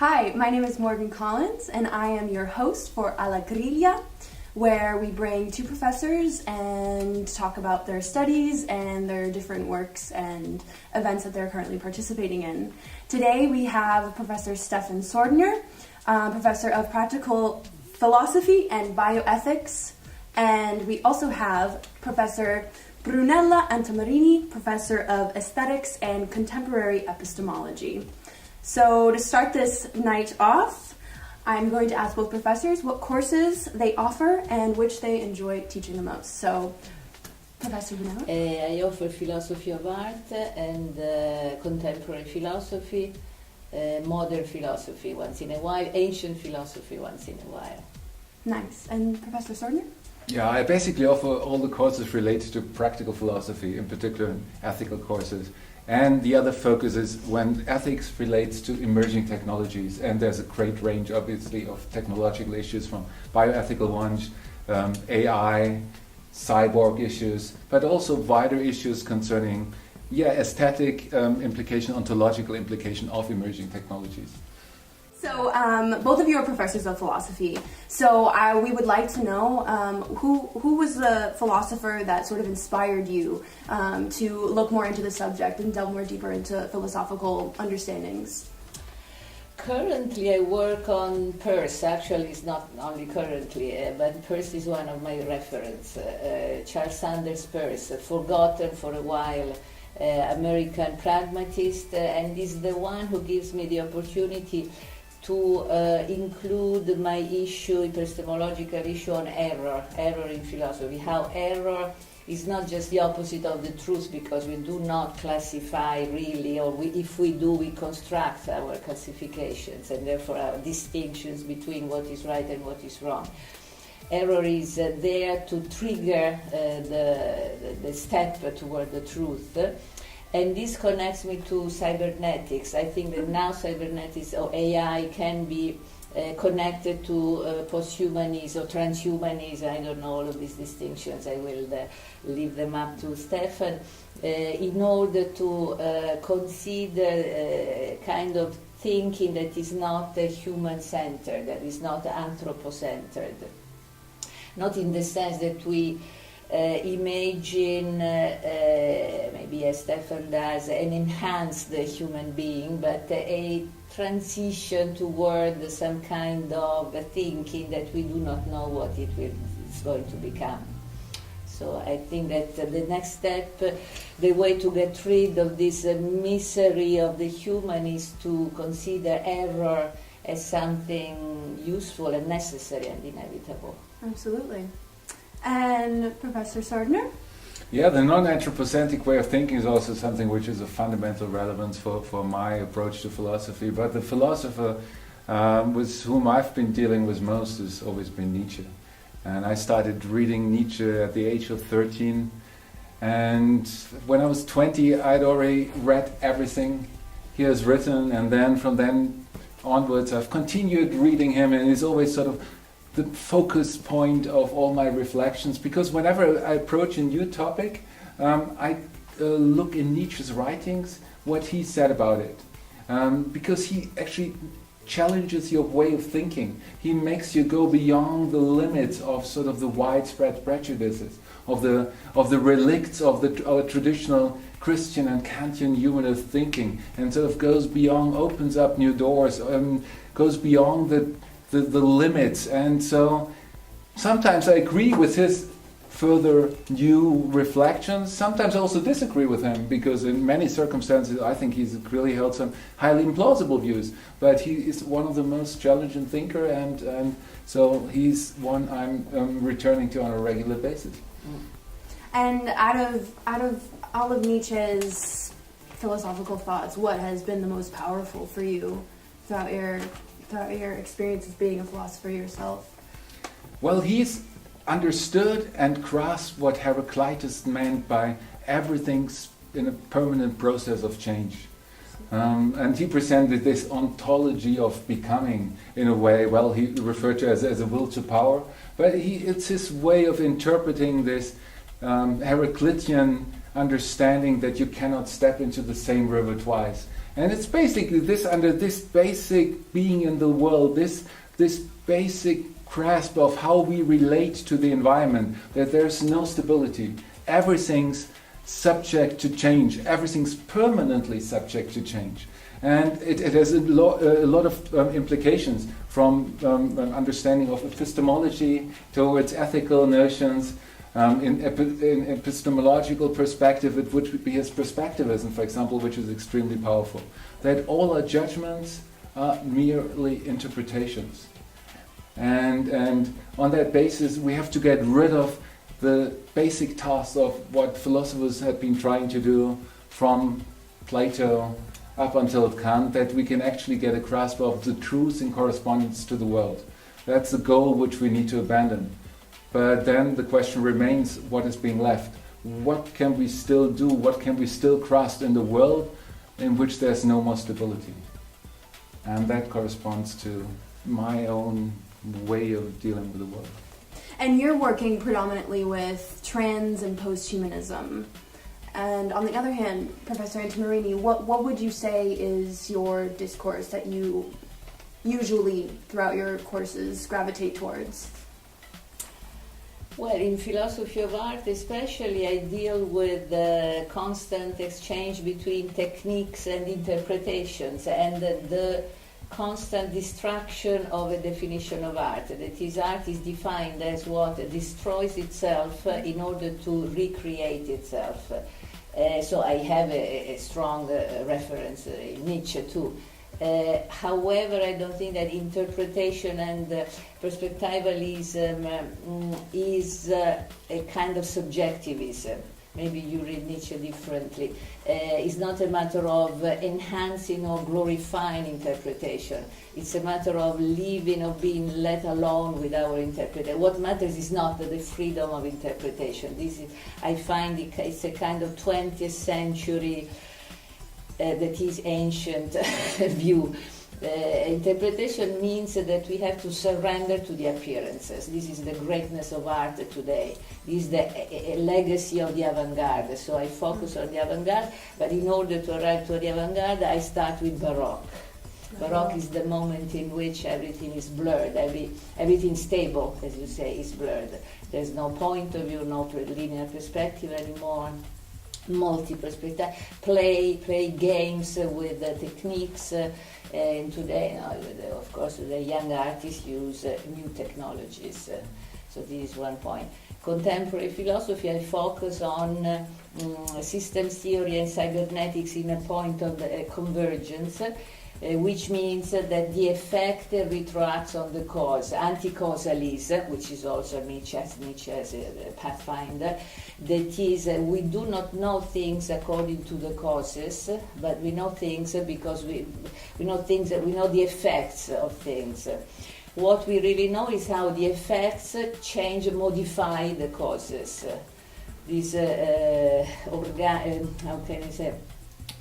Hi, my name is Morgan Collins, and I am your host for Alla Griglia, where we bring two professors and talk about their studies and their different works and events that they're currently participating in. Today we have Professor Stefan Sorgner, Professor of Practical Philosophy and Bioethics, and we also have Professor Brunella Antomarini, Professor of Aesthetics and Contemporary Epistemology. So to start this night off, I'm going to ask both professors what courses they offer and which they enjoy teaching the most. So, Professor Brunella? I offer philosophy of art and contemporary philosophy, modern philosophy once in a while, ancient philosophy once in a while. Nice. And Professor Sorgner? Yeah, I basically offer all the courses related to practical philosophy, in particular ethical courses. And the other focus is when ethics relates to emerging technologies. And there's a great range, obviously, of technological issues from bioethical ones, AI, cyborg issues, but also wider issues concerning aesthetic implication, ontological implication of emerging technologies. So, both of you are professors of philosophy. So, we would like to know who was the philosopher that sort of inspired you to look more into the subject and delve more deeper into philosophical understandings? Currently, I work on Peirce. Actually, it's not only currently, but Peirce is one of my reference. Charles Sanders Peirce, forgotten for a while, American pragmatist, and is the one who gives me the opportunity to include my issue, epistemological issue on error in philosophy, how error is not just the opposite of the truth, because we do not classify really, or if we do, we construct our classifications, and therefore our distinctions between what is right and what is wrong. Error is there to trigger the step toward the truth. And this connects me to cybernetics. I think that now cybernetics or AI can be connected to posthumanism or transhumanism. I don't know all of these distinctions. I will leave them up to Stefan in order to consider kind of thinking that is not human-centered, that is not anthropocentered. Not in the sense that we imagine, maybe as Stefan does, an enhanced human being, but a transition toward some kind of thinking that we do not know what it's going to become. So I think that the next step, the way to get rid of this misery of the human is to consider error as something useful and necessary and inevitable. Absolutely. And Professor Sorgner? Yeah, the non-anthropocentric way of thinking is also something which is of fundamental relevance for my approach to philosophy. But the philosopher with whom I've been dealing with most has always been Nietzsche. And I started reading Nietzsche at the age of 13. And when I was 20, I'd already read everything he has written. And then from then onwards, I've continued reading him. And he's always sort of the focus point of all my reflections, because whenever I approach a new topic, I look in Nietzsche's writings, what he said about it, because he actually challenges your way of thinking. He makes you go beyond the limits of sort of the widespread prejudices, of the relicts of our traditional Christian and Kantian humanist thinking, and sort of goes beyond, opens up new doors, goes beyond the limits. And so sometimes I agree with his further new reflections, sometimes I also disagree with him, because in many circumstances I think he's really held some highly implausible views, but he is one of the most challenging thinker, and so he's one I'm returning to on a regular basis. And out of all of Nietzsche's philosophical thoughts, what has been the most powerful for you throughout your experience as being a philosopher yourself? Well, he's understood and grasped what Heraclitus meant by everything's in a permanent process of change. And he presented this ontology of becoming in a way, well, he referred to as a will to power, but it's his way of interpreting this Heraclitean understanding that you cannot step into the same river twice. And it's basically this, under this basic being in the world, this basic grasp of how we relate to the environment, that there's no stability. Everything's subject to change. Everything's permanently subject to change. And it has a lot of implications, from understanding of epistemology towards ethical notions. In epistemological perspective, it would be his perspectivism, for example, which is extremely powerful. That all our judgments are merely interpretations. And on that basis, we have to get rid of the basic tasks of what philosophers had been trying to do from Plato up until Kant, that we can actually get a grasp of the truth in correspondence to the world. That's the goal which we need to abandon. But then the question remains, what is being left? What can we still do? What can we still grasp in the world in which there's no more stability? And that corresponds to my own way of dealing with the world. And you're working predominantly with trans and post-humanism. And on the other hand, Professor Antomarini, what would you say is your discourse that you usually, throughout your courses, gravitate towards? Well, in philosophy of art especially, I deal with the constant exchange between techniques and interpretations, and the constant destruction of a definition of art. That is, art is defined as what destroys itself in order to recreate itself. So I have a strong reference in Nietzsche too. However, I don't think that interpretation and perspectivalism is a kind of subjectivism. Maybe you read Nietzsche differently. It's not a matter of enhancing or glorifying interpretation. It's a matter of living or being let alone with our interpretation. What matters is not the freedom of interpretation. I find it's a kind of 20th century that is ancient view. Interpretation means that we have to surrender to the appearances. This is the greatness of art today. This is the legacy of the avant-garde. So I focus on the avant-garde, but in order to arrive to the avant-garde, I start with Baroque. Baroque is the moment in which everything is blurred, everything stable, as you say, is blurred. There's no point of view, no linear perspective anymore. Multi-perspective, play games with techniques, and today, of course, the young artists use new technologies. So this is one point. Contemporary philosophy, I focus on systems theory and cybernetics in a point of convergence, which means that the effect retracts on the cause. Anti-causalism, which is also Nietzsche as a pathfinder, that is, we do not know things according to the causes, but we know things because we know the effects of things. What we really know is how the effects change, modify the causes. This, how can I say,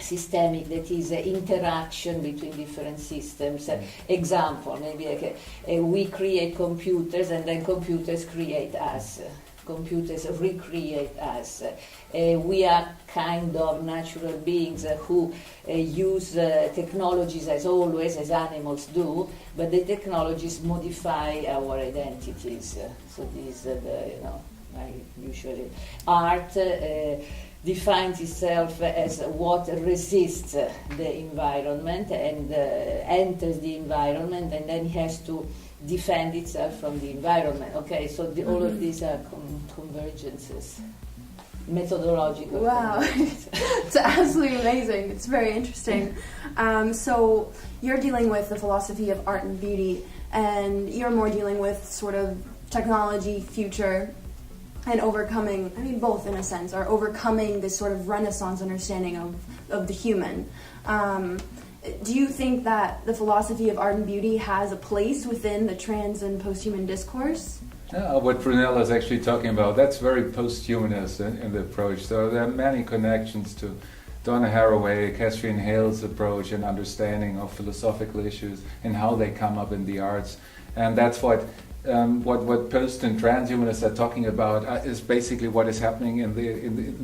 systemic, that is interaction between different systems. Example, maybe we create computers and then computers create us. Computers recreate us. We are kind of natural beings who use technologies as always, as animals do, but the technologies modify our identities. So this I usually art defines itself as what resists the environment and enters the environment, and then has to defend itself from the environment. Okay, so all of these are convergences, methodological. Wow, it's absolutely amazing. It's very interesting. So you're dealing with the philosophy of art and beauty, and you're more dealing with sort of technology, future, and overcoming, I mean both in a sense, are overcoming this sort of Renaissance understanding of the human. Do you think that the philosophy of art and beauty has a place within the trans and post-human discourse? What Brunella is actually talking about, that's very post-humanist in the approach. So there are many connections to Donna Haraway, Catherine Hale's approach and understanding of philosophical issues and how they come up in the arts. And that's what what post and transhumanists are talking about is basically what is happening in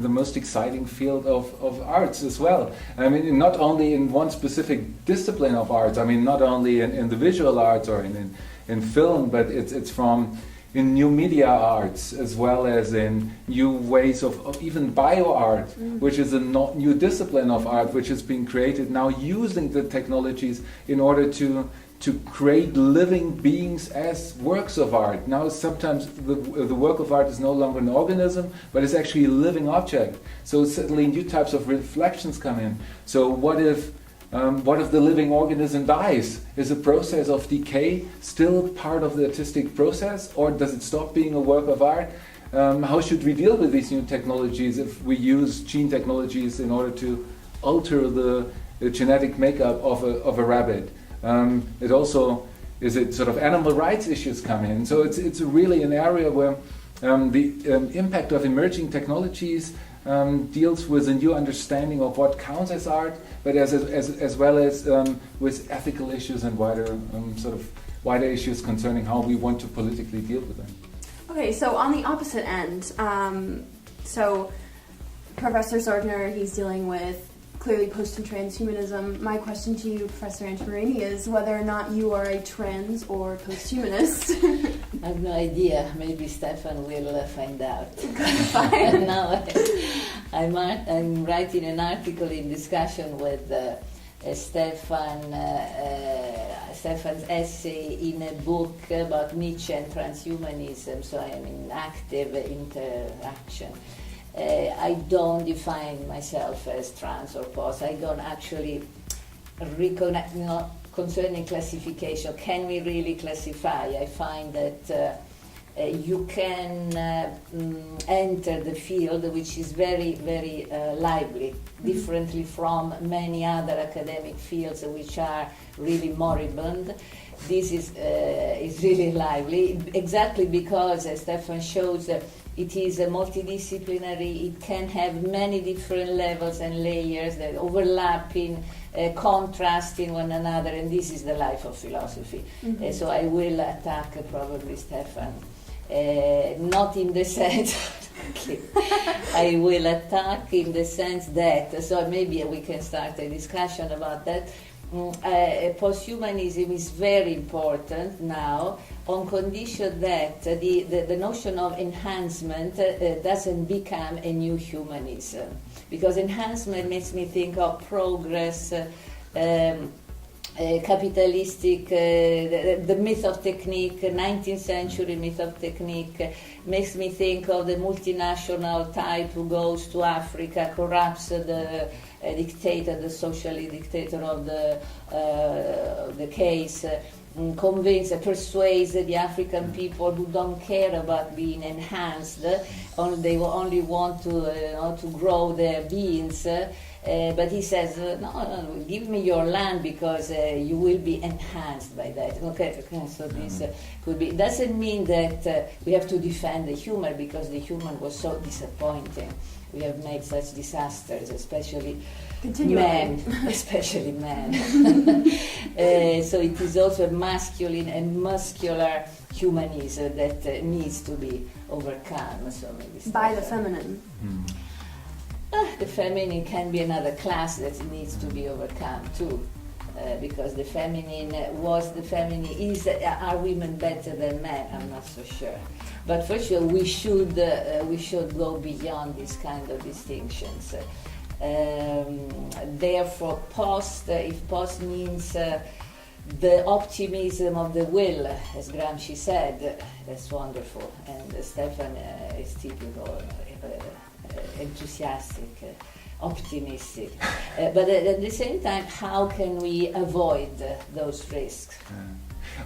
the most exciting field of arts as well. I mean, not only in one specific discipline of arts. I mean, not only in the visual arts or in film, but it's from in new media arts as well as in new ways of even bioart, which is a new discipline of art which is being created now using the technologies in order to create living beings as works of art. Now sometimes the work of art is no longer an organism, but it's actually a living object. So suddenly new types of reflections come in. So what if the living organism dies? Is the process of decay still part of the artistic process, or does it stop being a work of art? How should we deal with these new technologies if we use gene technologies in order to alter the genetic makeup of a rabbit? It also is it sort of animal rights issues come in. So it's really an area where the impact of emerging technologies deals with a new understanding of what counts as art, but as well as with ethical issues and wider issues concerning how we want to politically deal with them. Okay, so on the opposite end, so Professor Sorgner, he's dealing with clearly post and transhumanism. My question to you, Professor Antomarini, is whether or not you are a trans or post-humanist. I have no idea. Maybe Stefan will find out. Fine. Now I'm writing an article in discussion with Stefan's essay in a book about Nietzsche and transhumanism, so I'm in active interaction. I don't define myself as trans or post. I don't actually recognize, concerning classification, can we really classify? I find that you can enter the field, which is very, very lively, differently from many other academic fields which are really moribund. This is really lively, exactly because, as Stefan shows, it is a multidisciplinary. It can have many different levels and layers that overlapping, contrasting one another, and this is the life of philosophy. So I will attack probably Stefan, not in the sense. I will attack in the sense that. So maybe we can start a discussion about that. Posthumanism is very important now, on condition that the notion of enhancement doesn't become a new humanism, because enhancement makes me think of progress, capitalistic, the myth of technique, 19th century myth of technique, makes me think of the multinational type who goes to Africa, corrupts the dictator, the socialist dictator of the case, persuades the African people who don't care about being enhanced, they only want to grow their beans. But he says, no, give me your land because you will be enhanced by that. Okay, so this could be. Doesn't mean that we have to defend the human, because the human was so disappointing. We have made such disasters, especially men, especially men. So it is also a masculine and muscular humanism that needs to be overcome. So maybe by the feminine. The feminine can be another class that needs to be overcome too, because the feminine is. Are women better than men? I'm not so sure, but for sure we should go beyond these kind of distinctions. Therefore, if post means the optimism of the will, as Gramsci said, that's wonderful, and Stefan is typical. Enthusiastic, optimistic, but at the same time, how can we avoid those risks?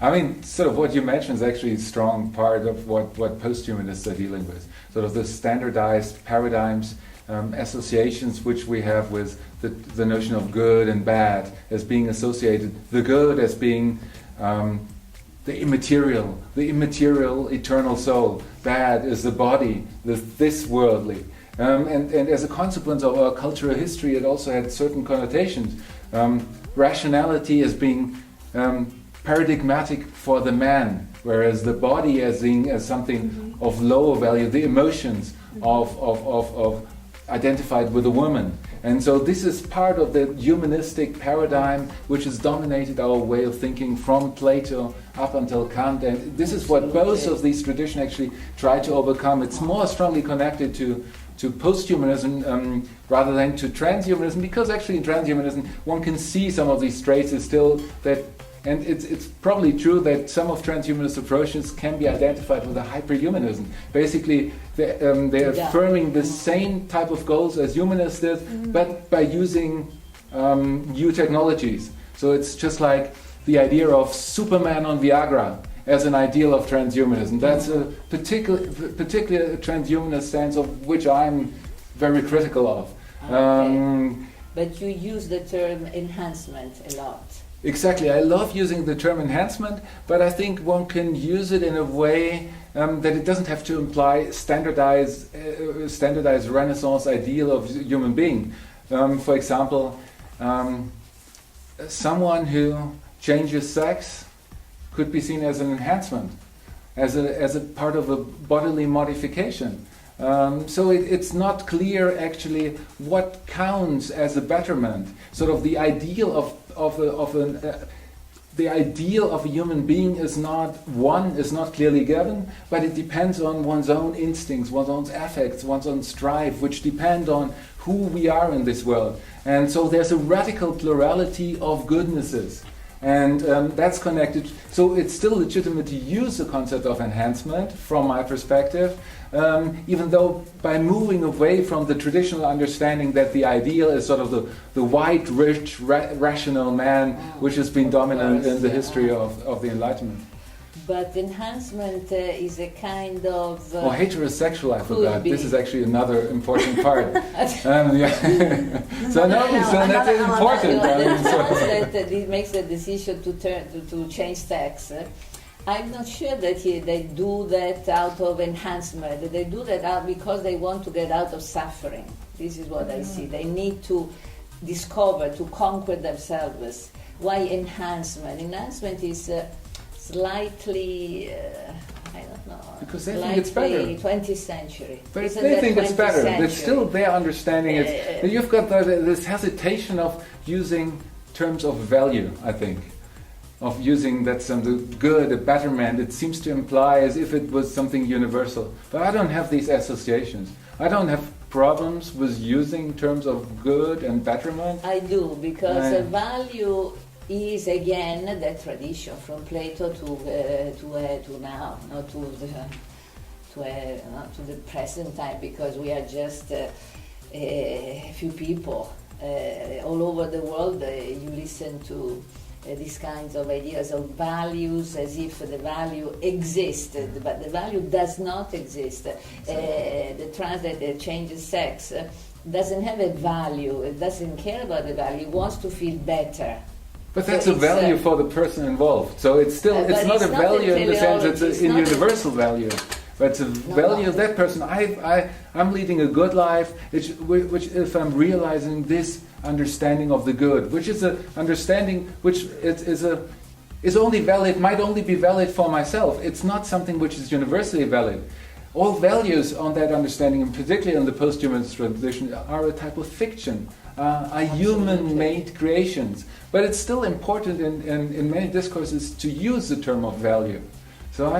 I mean, sort of what you mentioned is actually a strong part of what posthumanists are dealing with. Sort of the standardized paradigms, associations which we have with the notion of good and bad as being associated. The good as being the immaterial eternal soul. Bad is the body, this worldly. And as a consequence of our cultural history, it also had certain connotations. Rationality as being paradigmatic for the man, whereas the body as something of lower value, the emotions of identified with a woman. And so this is part of the humanistic paradigm which has dominated our way of thinking from Plato up until Kant, and this is what both of these traditions actually try to overcome. It's more strongly connected to posthumanism rather than to transhumanism, because actually in transhumanism one can see some of these traits is still that, and it's probably true that some of transhumanist approaches can be identified with a hyperhumanism. Basically, they're affirming the same type of goals as humanists did, but by using new technologies. So it's just like the idea of Superman on Viagra as an ideal of transhumanism. That's a particular transhumanist stance of which I'm very critical of. But you use the term enhancement a lot. Exactly, I love using the term enhancement, but I think one can use it in a way that it doesn't have to imply standardized Renaissance ideal of human being. For example, someone who changes sex could be seen as an enhancement, as a part of a bodily modification. So it's not clear actually what counts as a betterment. Sort of the ideal of a human being is not clearly given, but it depends on one's own instincts, one's own affects, one's own strive, which depend on who we are in this world. And so there's a radical plurality of goodnesses. And that's connected. So it's still legitimate to use the concept of enhancement from my perspective, even though by moving away from the traditional understanding that the ideal is sort of the white, rich, rational man, which has been dominant in the history of the Enlightenment. But enhancement is a kind of... heterosexual, I forgot. This is actually another important part. So that's important. That it makes a decision to change sex. I'm not sure that they do that out of enhancement. They do that out because they want to get out of suffering. This is what I see. They need to discover, to conquer themselves. Why enhancement? Enhancement is... slightly, I don't know. Because they think it's better. 20th century. They think it's better. It's still their understanding. You've got this hesitation of using terms of value, I think. Of using that some good, a betterment. It seems to imply as if it was something universal. But I don't have these associations. I don't have problems with using terms of good and betterment. I do, because a value is again the tradition from Plato to now, not to the present time, because we are just a few people all over the world. You listen to these kinds of ideas of values as if the value existed, but the value does not exist. The trans that changes sex doesn't have a value. It doesn't care about the value. It wants to feel better. But that's a value for the person involved. So it's still it's not a value in the sense it's a universal value. But it's a value of that person. I'm leading a good life, which if I'm realizing this understanding of the good, which is an understanding which is only valid, might only be valid for myself. It's not something which is universally valid. All values on that understanding, and particularly in the post-humanist tradition, are a type of fiction, are human-made creations. But it's still important in many discourses to use the term of value. So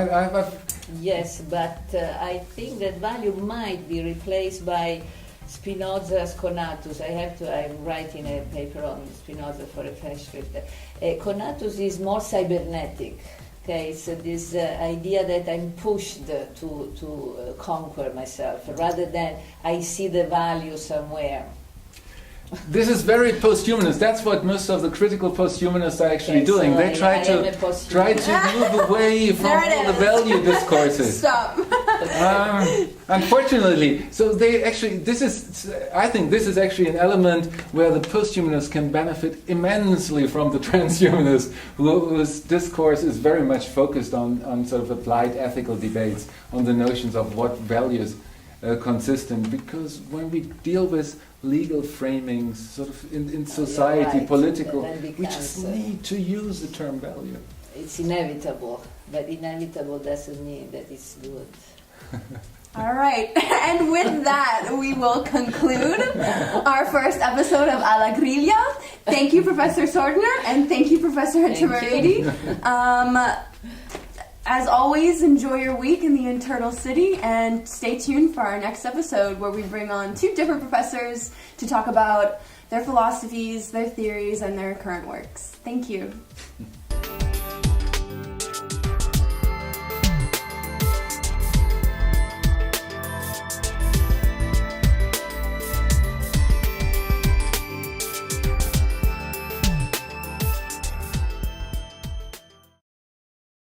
Yes, but I think that value might be replaced by Spinoza's conatus. I'm writing a paper on Spinoza for a Festschrift. Conatus is more cybernetic. Okay, so this idea that I'm pushed to conquer myself rather than I see the value somewhere. This is very post-humanist. That's what most of the critical post-humanists are actually doing. They try to move away from all the value discourses. Stop. Unfortunately, so they actually. I think this is actually an element where the post-humanists can benefit immensely from the transhumanists, whose discourse is very much focused on sort of applied ethical debates on the notions of what values consistent. Because when we deal with legal framings, sort of in society, political, we just need to use the term value. it's inevitable, but inevitable doesn't mean that it's good. All right, and with that, we will conclude our first episode of Alla Griglia. Thank you, Professor Sorgner, and thank you, Professor Antomarini. As always, enjoy your week in the Internal City, and stay tuned for our next episode where we bring on 2 different professors to talk about their philosophies, their theories, and their current works. Thank you.